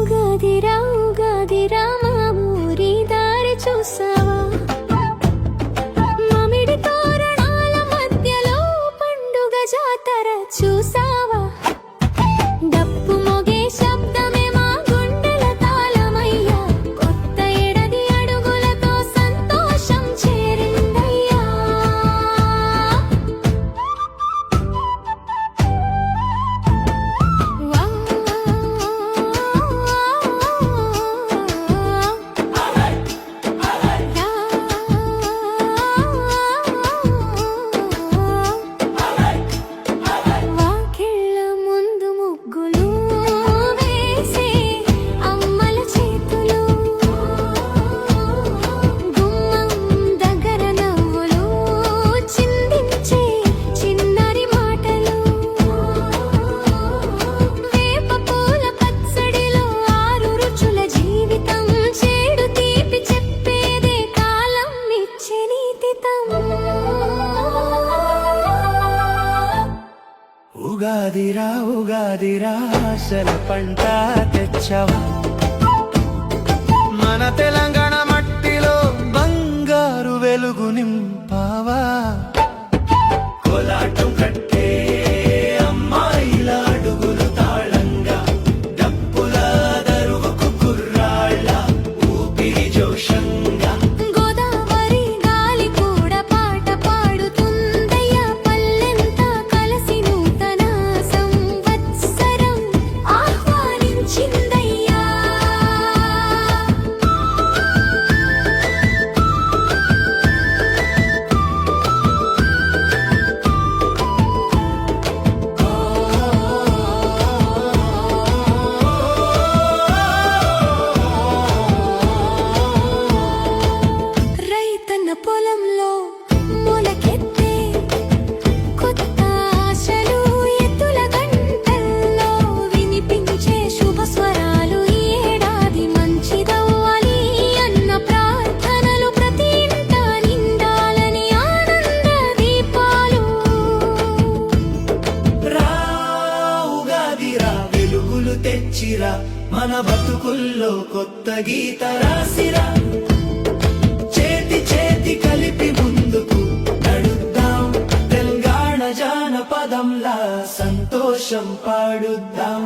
ఉగాదిరా మా ఊరి దారి చూసావా? మామిడి తోరణాల మధ్యలో పండుగ జాతర చూసావా? డప్పు మోగే శబ్దమే మా గుండెల తాళమయ్యా. కొత్త ఏడాది అడుగులతో సంతోషం చేరిందయ్యా. ఉగాదిరా ఆశల పంట తెచ్చవా? మన తెలంగాణ మట్టిలో బంగారు వెలుగు నింపావా? కోలాటం కట్టే అమ్మాయిల అడుగులు తాళంగా, డప్పుల దరువుకు కుర్రాళ్ళ ఊపిరి జోషంగా. గోదావరి గాలి కూడా పాట పాడుతుందయ్యా. పల్లెంతా కలిసి నూతన సంవత్సరం ఆహ్వానించిందయ్యా. రైతన్న పొలంలో మొలకెత్తే కొత్త ఆశలు, ఎత్తుల గంటల్లో వినిపించే శుభ స్వరాలు. ఈ ఏడాది మంచిదవ్వాలి అన్న ప్రార్థనలు ప్రతి ఇంట నిండాలని ఆనంద దీపాలు. రా ఉగాదిరా వెలుగులు తెచ్చిరా, మన బతుకుల్లో కొత్త గీత రాసిరా. చేతి చేతి కలిపి ముందుకు నడుద్దాం, తెలంగాణ జానపదంలా సంతోషం పాడుద్దాం.